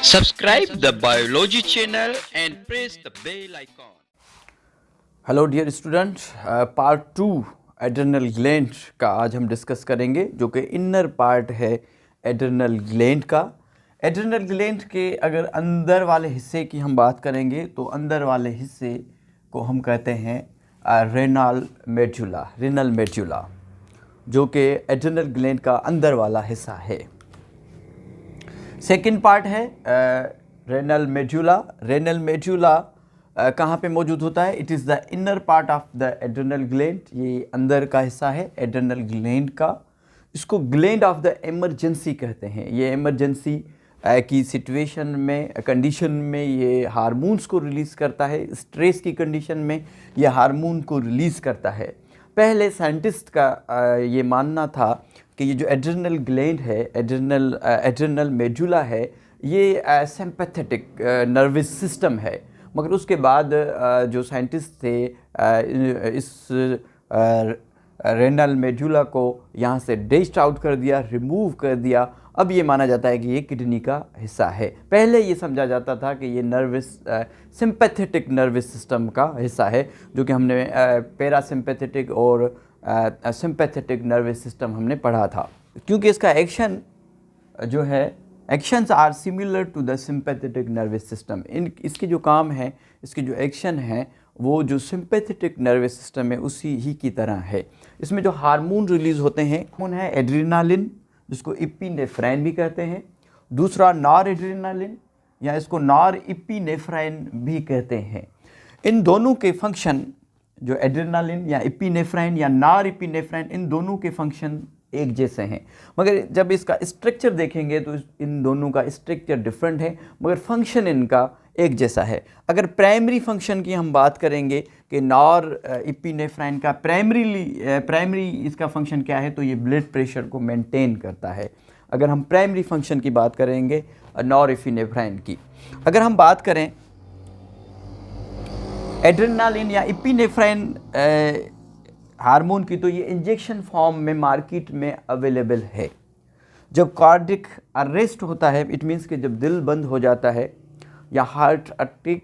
Subscribe the biology channel and press the bell icon. Hello dear student, part 2 adrenal gland का आज हम discuss करेंगे, जो कि इनर पार्ट है एड्रेनल ग्लैंड का। एड्रेनल ग्लैंड के अगर अंदर वाले हिस्से की हम बात करेंगे तो अंदर वाले हिस्से को हम कहते हैं रेनल मेडुला, जो कि एड्रेनल ग्लैंड का अंदर वाला हिस्सा है। सेकंड पार्ट है रेनल मेडुला कहाँ पे मौजूद होता है? It is the inner part of the adrenal gland. ये अंदर का हिस्सा है एड्रेनल ग्लैंड का। इसको ग्लैंड ऑफ द इमरजेंसी कहते हैं। ये इमरजेंसी की सिचुएशन में, कंडीशन में ये हार्मोन्स को रिलीज़ करता है। स्ट्रेस की कंडीशन में ये हार्मोन को रिलीज़ करता है। पहले साइंटिस्ट का ये मानना था कि ये जो एड्रेनल ग्लैंड है, एड्रेनल मेडुला है, ये सिंपैथेटिक नर्वस सिस्टम है। मगर उसके बाद जो साइंटिस्ट थे इस रेनल मेडुला को यहाँ से डिस्ड आउट कर दिया, रिमूव कर दिया। अब ये माना जाता है कि ये किडनी का हिस्सा है। पहले ये समझा जाता था कि ये सिंपैथेटिक नर्वस सिस्टम का हिस्सा है, जो कि हमने पैरासिम्पैथेटिक और सिंपैथेटिक नर्वस सिस्टम हमने पढ़ा था। क्योंकि इसका एक्शन जो है, actions are similar to the sympathetic nervous system. इसके जो काम है, इसके जो एक्शन है, वो जो सिंपैथेटिक नर्वस सिस्टम है उसी ही की तरह है। इसमें जो हार्मोन रिलीज़ होते हैं, हार्मोन है एड्रेनालिन, जिसको इपिनेफ्राइन भी कहते हैं। दूसरा नॉर एड्रेनालिन, या इसको नॉर इपिनेफ्राइन भी कहते हैं। इन दोनों के फंक्शन, जो एड्रेनालिन या इपिनेफ्राइन या नॉर इपिनेफ्राइन, इन दोनों के फंक्शन एक जैसे हैं। मगर जब इसका स्ट्रक्चर देखेंगे तो इन दोनों का स्ट्रक्चर डिफरेंट है, मगर फंक्शन इनका एक जैसा है। अगर प्राइमरी फंक्शन की हम बात करेंगे कि नॉर इपिनेफ्राइन का प्राइमरी इसका फंक्शन क्या है, तो ये ब्लड प्रेशर को मेंटेन करता है। अगर हम प्राइमरी फंक्शन की बात करेंगे नॉर इपिनेफ्राइन की। अगर हम बात करें एड्रेनालिन या इपिनेफ्राइन हार्मोन की, तो ये इंजेक्शन फॉर्म में मार्केट में अवेलेबल है। जब कार्डिक अरेस्ट होता है, इट मीन्स कि जब दिल बंद हो जाता है या हार्ट अटैक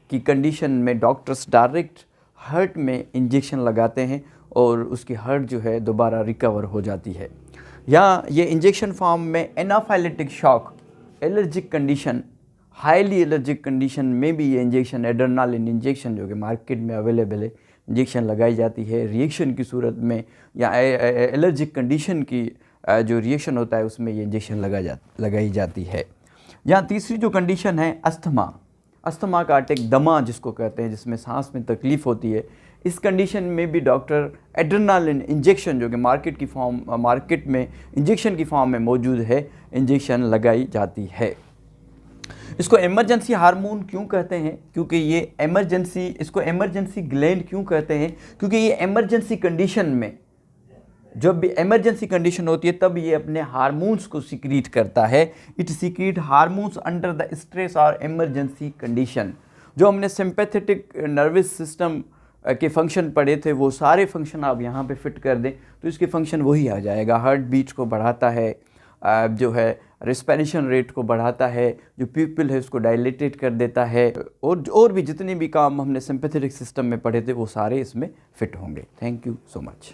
की कंडीशन में, डॉक्टर्स डायरेक्ट हार्ट में इंजेक्शन लगाते हैं और उसकी हार्ट जो है दोबारा रिकवर हो जाती है। या ये इंजेक्शन फॉर्म में anaphylactic shock, allergic condition, highly allergic condition में भी ये इंजेक्शन, एड्रेनालिन इंजेक्शन जो कि मार्केट में अवेलेबल है, इंजेक्शन लगाई जाती है। रिएक्शन की सूरत में या एलर्जिक कंडीशन की जो रिएक्शन होता है उसमें ये इंजेक्शन लगाई जाती है। यहाँ तीसरी जो कंडीशन है अस्थमा का अटैक, दमा जिसको कहते हैं, जिसमें सांस में तकलीफ़ होती है, इस कंडीशन में भी डॉक्टर एड्रेनालिन इंजेक्शन, जो कि मार्केट में इंजेक्शन की फॉर्म में मौजूद है, इंजेक्शन लगाई जाती है। इसको इमरजेंसी हार्मोन क्यों कहते हैं? क्योंकि ये इसको इमरजेंसी ग्लैंड क्यों कहते हैं? क्योंकि ये इमरजेंसी कंडीशन में, जब भी इमरजेंसी कंडीशन होती है तब ये अपने हार्मोन्स को सीक्रेट करता है। It secret hormones under the stress और इमरजेंसी कंडीशन। जो हमने सिंपैथेटिक नर्वस सिस्टम के फंक्शन पढ़े थे, वो सारे फंक्शन आप यहाँ पे फिट कर दें तो इसके फंक्शन वही आ जाएगा। हार्ट बीट को बढ़ाता है, जो है रेस्पिरेशन रेट को बढ़ाता है, जो प्यूपिल है उसको डायलेटेड कर देता है, और भी जितने भी काम हमने सिंपैथेटिक सिस्टम में पढ़े थे वो सारे इसमें फिट होंगे। Thank you so much.